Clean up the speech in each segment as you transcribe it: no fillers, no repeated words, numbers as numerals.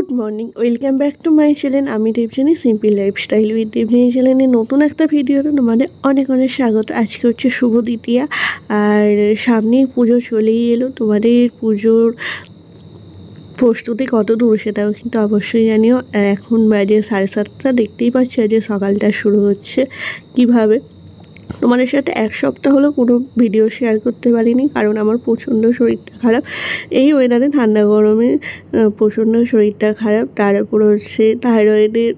Good morning, welcome back to my channel. আমি Debjani, simple lifestyle with Debjani চ্যানেলে নতুন একটা ভিডিওতে তোমাদের অনেক অনেক স্বাগত। আজকে হচ্ছে শুভ দ্বিতীয়া, আর সামনেই পুজো চলেই এলো। তোমাদের পুজোর প্রস্তুতি কত দূর সেটাও কিন্তু অবশ্যই জানিও। আর এখন বাজে 7:30, দেখতেই পাচ্ছি যে সকালটা শুরু হচ্ছে কীভাবে। তোমাদের সাথে এক সপ্তাহ হলো কোনো ভিডিও শেয়ার করতে পারিনি, কারণ আমার প্রচণ্ড শরীরটা খারাপ। এই ওয়েদারে ঠান্ডা গরমে প্রচণ্ড শরীরটা খারাপ, তার উপর হচ্ছে থাইরয়েডের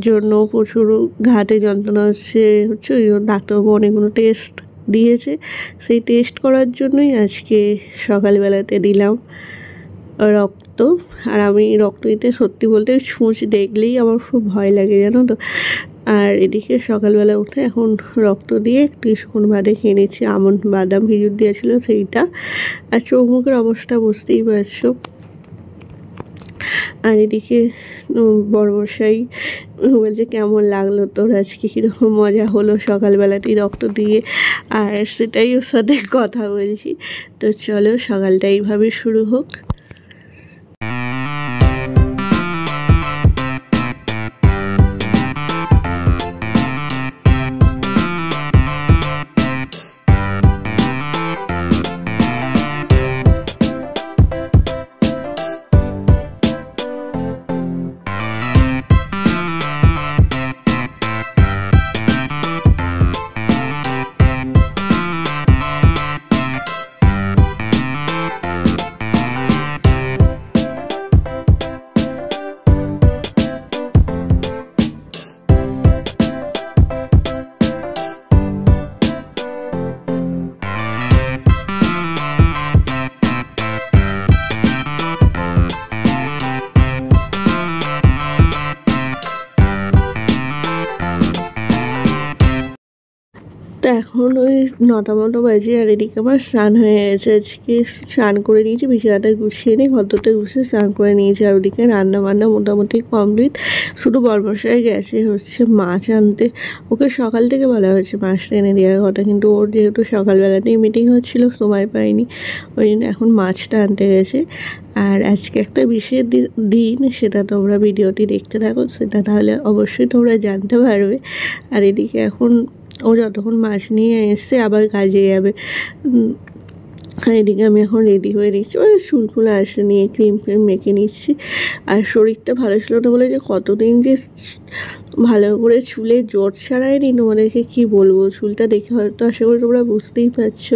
জন্য প্রচুর ঘাটে যন্ত্রণা হচ্ছে ওই জন্য ডাক্তারবাবু অনেকগুলো টেস্ট দিয়েছে। সেই টেস্ট করার জন্যই আজকে সকালবেলাতে দিলাম রক্ত। আর আমি রক্ত দিতে সত্যি বলতে ছুঁচ দেখলেই আমার খুব ভয় লাগে, জানো তো। আর এদিকে সকালবেলা উঠে এখন রক্ত দিয়ে কিছুক্ষণ বাদে খেয়ে নিচ্ছি আমন্ড বাদাম ভিজুর দিয়েছিল সেইটা। আর চোখ মুখের অবস্থা বুঝতেই পারছো। আর এদিকে বড়মশাই বলছে কেমন লাগলো তোর, আজকে কীরকম মজা হলো সকালবেলাতেই রক্ত দিয়ে। আর সেটাই ওর সাথে কথা বলছি। তো চলো সকালটা এইভাবে শুরু হোক। তো এখন ওই 9টা মতো বাজে, আর এদিকে আমার স্নান হয়ে গেছে। আজকে স্নান করে নিয়েছি, বিছানাটা গুছিয়ে নিই, ঘরটা গুছিয়ে স্নান করে নিয়েছি। আর ওদিকে রান্না বান্না মোটামুটি কমপ্লিট। শুধু বড়মশাই গেছে হচ্ছে মাছ আনতে। ওকে সকাল থেকে বলা হয়েছে মাছটা এনে দেওয়ার কথা, কিন্তু ওর যেহেতু সকালবেলাতেই মিটিং হচ্ছিলো সময় পায়নি, ওই জন্য এখন মাছটা আনতে গেছে। আর আজকে একটা বিশেষ দিন, সেটা তোমরা ভিডিওটি দেখতে থাকো, সেটা তাহলে অবশ্যই তোমরা জানতে পারবে। আর এদিকে এখন ও যতক্ষণ মাছ নিয়ে এসছে আবার কাজে যাবে। আর এদিকে আমি এখন রেডি হয়ে নিচ্ছি, ওই চুল ফুল আসে নিয়ে ক্রিম ফ্রিম মেখে নিচ্ছি। আর শরীরটা ভালো ছিল না বলে যে কতদিন যে ভালো করে চুলে জট ছাড়ায়নি, তোমাদেরকে কী বলবো। চুলটা দেখে হয়তো আশা করি তোমরা বুঝতেই পারছো।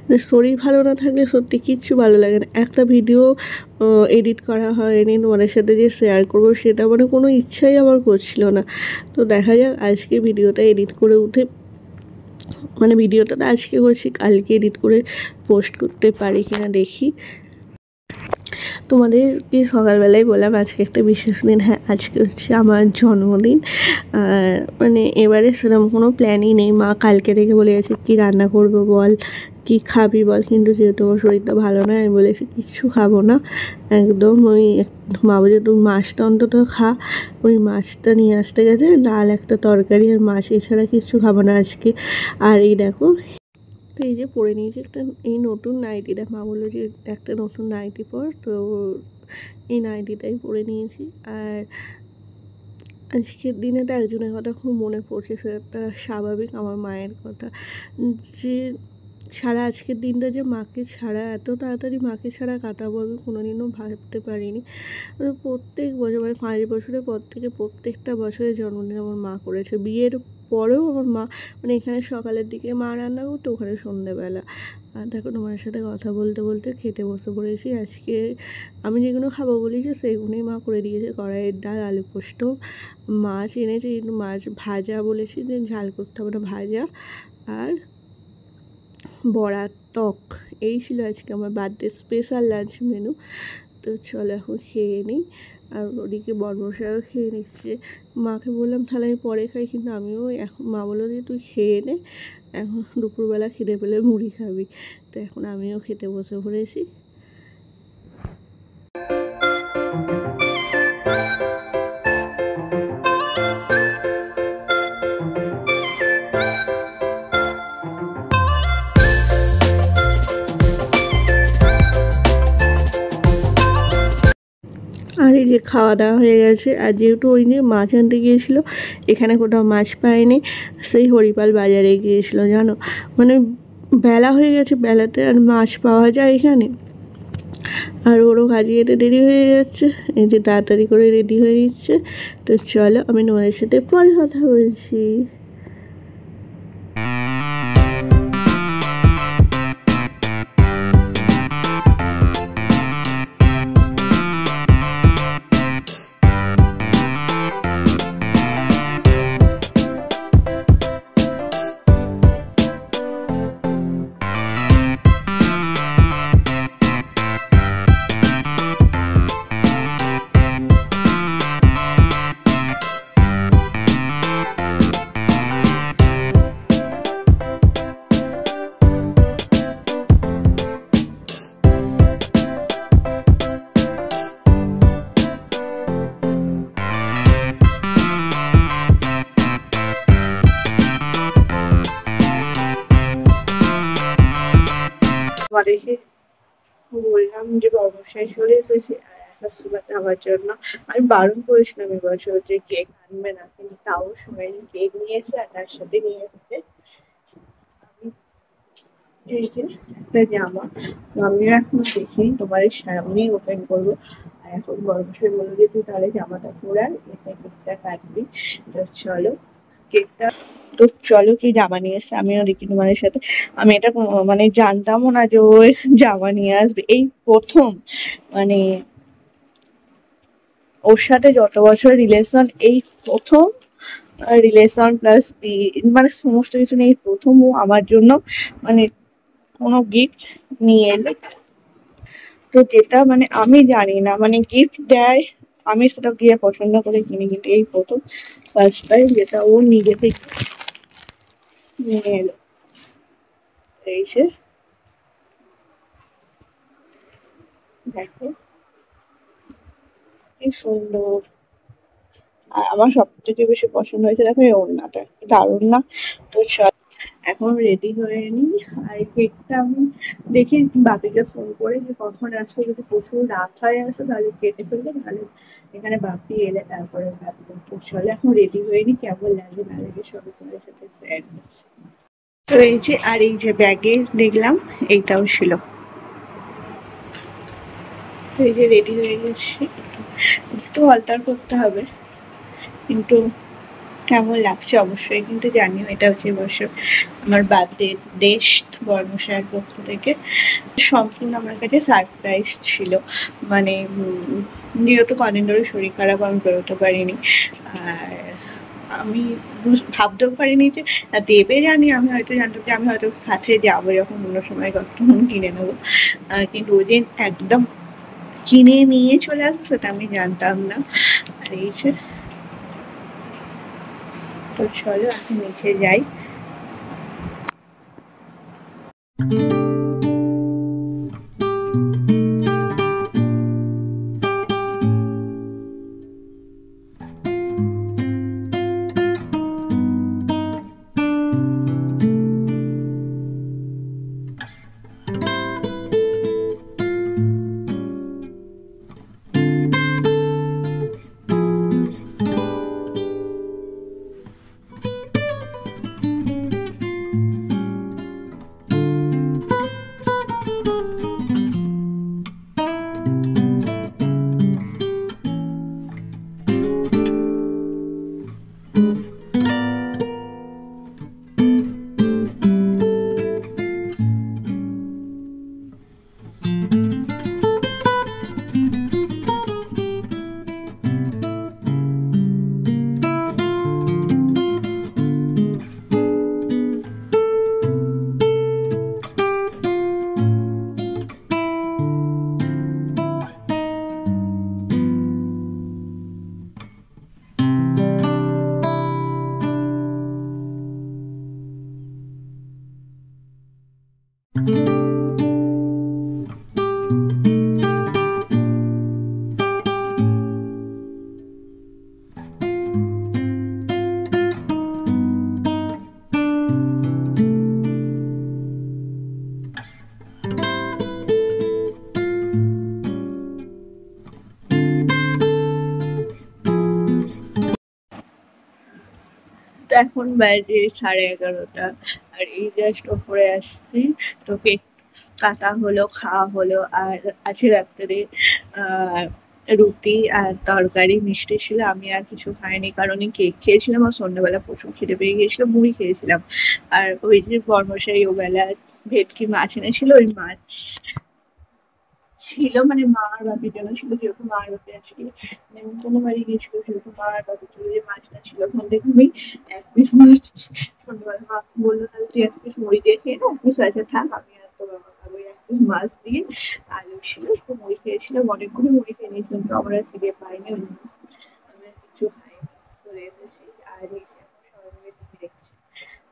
মানে শরীর ভালো না থাকলে সত্যি কিচ্ছু ভালো লাগে না। একটা ভিডিও এডিট করা হয়নি তোমাদের সাথে যে শেয়ার করবো, সেটা মানে কোনো ইচ্ছাই আমার করছিল না। তো দেখা যাক আজকে ভিডিওটা এডিট করে উঠে, মানে ভিডিওটা তো আজকে করছি, কালকে এডিট করে পোস্ট করতে পারি কিনা দেখি। তোমাদেরকে সকালবেলায় বললাম আজকে একটা বিশেষ দিন। হ্যাঁ, আজকে হচ্ছে আমার জন্মদিন। আর মানে এবারে সেরকম কোনো প্ল্যানই নেই। মা কালকে থেকে বলে গেছে কী রান্না করবো বল, কী খাবি বল, কিন্তু যেহেতু আমার শরীরটা ভালো নয় আমি বলেছি কিচ্ছু খাবো না একদম। ওই মা বলছে তুই মাছটা অন্তত খা। ওই মাছটা নিয়ে আসতে গেছে, ডাল একটা তরকারি আর মাছ, এছাড়া কিচ্ছু খাবো না আজকে। আর এই দেখো, তো এই যে পরে নিয়েছি একটা এই নতুন নাইটিটা, মা বললো যে একটা নতুন নাইটি পর, তো এই নাইটিটাই পরে নিয়েছি। আর আজকের দিনে তো একজনের কথা খুব মনে পড়ছে, সেটা স্বাভাবিক, আমার মায়ের কথা। যে সারা আজকের দিনটা যে মাকে ছাড়া, এত তাড়াতাড়ি মাকে ছাড়া কাটাবো আমি কোনোদিনও ভাবতে পারিনি। প্রত্যেক বছর মানে 5 বছরের পর থেকে প্রত্যেকটা বছরের জন্মদিন আমার মা করেছে। বিয়ের পরেও আমার মা, মানে এখানে সকালের দিকে মা রান্না করতো, ওখানে সন্ধ্যেবেলা। আর দেখো তোমার সাথে কথা বলতে বলতে খেতে বসে পড়েছি। আজকে আমি যেগুলো খাবো বলেছি সেগুলোই মা করে দিয়েছে। কড়াইয়ের ডাল, আলু পোস্ত, মাছ এনেছে, কিন্তু মাছ ভাজা বলেছি যে ঝাল করতে হবে না, ভাজা, আর বড়া, টক। এই ছিল আজকে আমার বার্থডে স্পেশাল লাঞ্চ মেনু। তো চলো এখন খেয়ে নিই। আর ওদিকে বড়মশাইও খেয়ে নিচ্ছে। মাকে বললাম তাহলে আমি পরে খাই, কিন্তু আমিও এখন, মা বললো যে তুই খেয়ে নে, এখন দুপুরবেলা খিদে পেলে মুড়ি খাবি। তো এখন আমিও খেতে বসে পড়েছি। খাওয়া দাওয়া হয়ে গেছে। আর যেহেতু ওই যে মাছ আনতে গিয়েছিলো, এখানে কোথাও মাছ পায়নি, সেই হরিপাল বাজারে গিয়েছিলো জানো। মানে বেলা হয়ে গেছে, বেলাতে আর মাছ পাওয়া যায় এখানে? আর ওরও কাজে যেতে দেরি হয়ে যাচ্ছে, এই যে তাড়াতাড়ি করে রেডি হয়ে নিচ্ছে। তো চলো আমি তোমাদের সাথে পরে কথা বলছি। তোমাদেরকে বললাম যে বর্মশাই চলে এসেছে আর একটা সুবাদ আমার জন্য। আমি বারণ করেছিলাম এবছর যে কেক আনবে না, কিন্তু তাও শুনেনি, কেক নিয়ে এসে আর তার সাথে নিয়ে এসেছে এই যে একটা জামা। তো আমিও এখন দেখিনি, তোমার সামনেই ওপেন করবো। আর এখন বর্মশাই বললো যে তুই তাহলে জামাটা পরে আর এসে কেকটা কাটবি। তো চলো কেকটা, তো চলো কি জামা নিয়ে এসছে আমিও দেখি তোমাদের সাথে। আমি এটা মানে জানতামও না যে ও জামা নিয়ে আসবে, এই প্রথম। মানে ওর সাথে যত বছর রিলেশন, এই প্রথম রিলেশন প্লাস মানে সমস্ত কিছু নিয়ে এই প্রথম ও আমার জন্য মানে কোনো গিফট নিয়ে এলো। তো যেটা মানে আমি জানি না, মানে গিফট দেয় আমি সেটা গিয়ে পছন্দ করে কিনি, কিন্তু এই প্রথম ফার্স্ট টাইম যেটা ও নিজে থেকে নিয়ে এলো। এই যে দেখো কি সুন্দর। আর আমার সব থেকে বেশি পছন্দ হয়েছে দেখো এই ওড়নাটা, দারুণ না? তো চল এখন রেডি হয়ে নিই। আর এই কেকটা আমি দেখি বাপিকে ফোন করে যে কখন আসবে, যদি প্রচুর রাত হয়ে আসে তাহলে কেটে ফেলবে, নাহলে এখানে বাপি এলে তারপরে ভাববো। তো চলে এখন রেডি হয়ে নিই, কেমন লাগে না লাগে সবই তোমার সাথে শেয়ার করছি। তো এই যে, আর এই যে ব্যাগে দেখলাম এইটাও ছিল। তো এই যে রেডি হয়ে গেছি, একটু অল্টার করতে হবে, কিন্তু কেমন লাগছে অবশ্যই কিন্তু জানিও। এটা হচ্ছে বছর আমার বার্থডে দেশ বর্মশাইয়ের পক্ষ থেকে, সম্পূর্ণ আমার কাছে সারপ্রাইজ ছিল। মানে যেহেতু কদিন ধরে শরীর খারাপ, আমি বেরোতে পারিনি। আর আমি ভাবতেও পারিনি যে দেবে, জানি আমি হয়তো জানতাম যে আমি হয়তো সাথে যাবো যখন অন্য সময় তখন কিনে নেবো, কিন্তু ওই দিন একদম কিনে নিয়ে চলে আসবো সেটা আমি জানতাম না। আর এই যে, তো চলো এখন নিচে যাই। এখন বাজে 11:30, আর এই জাস্ট ওপরে আসছি। তো কেক কাটা হলো, খাওয়া হলো। আর আজকে রাত্রে রুটি আর তরকারি, মিষ্টি ছিল। আমি আর কিছু খাইনি, কারণ এই কেক খেয়েছিলাম আর সন্ধ্যাবেলা প্রচুর খিদে পেয়ে গিয়েছিল, মুড়ি খেয়েছিলাম। আর ওই যে বর্মশাই ওবেলা ভেটকি মাছ এনেছিল, ওই মাছ ছিল, মানে মা আর বাপির জন্য ছিল, যেহেতু মা আর বাপি আজকে নেমন্তন্ন বাড়ি গিয়েছিল, সেহেতু মা আর বাপির জন্য যে মাছটা ছিল, ওখান থেকে আমি 1 পিস মাছ সন্ধ্যাবেলা মা বললো, তাহলে তুই 1 পিস মুড়ি দিয়ে খেয়ে নে, 1 পিস আছে থাক, আমি আর তোর বাবা খাবো। 1 পিস মাছ দিয়ে আলু ছিল, তো মুড়ি খেয়েছিলাম, অনেকগুলো মুড়ি খেয়ে নিয়েছিলাম, তো আমার আর খিদে পাইনি, ওই জন্য আমি আর কিছু খাইনি, চলে এসেছি। আর এই যে এখন সবাই মিলে টিভি দেখছি।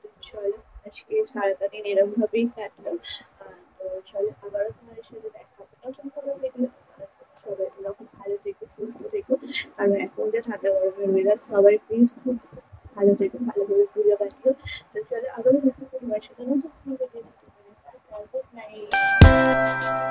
তো চলো, আজকে সারাটা দিন এরকম ভাবেই কাটলো। তো চলো, আবারও তোমাদের সাথে দেখা হবে নতুন কোনো ভিডিও। সবাই তোমরা খুব ভালো থেকো, সুস্থ থেকো। আর এখন যে ঠান্ডা গরমের ওয়েদার, সবাই প্লিজ খুব ভালো থেকো, ভালোভাবে পুজো কাটিও। তো চলো, আবারও দেখা হবে তোমার সাথে নতুন কোনো ভিডিও। Good night.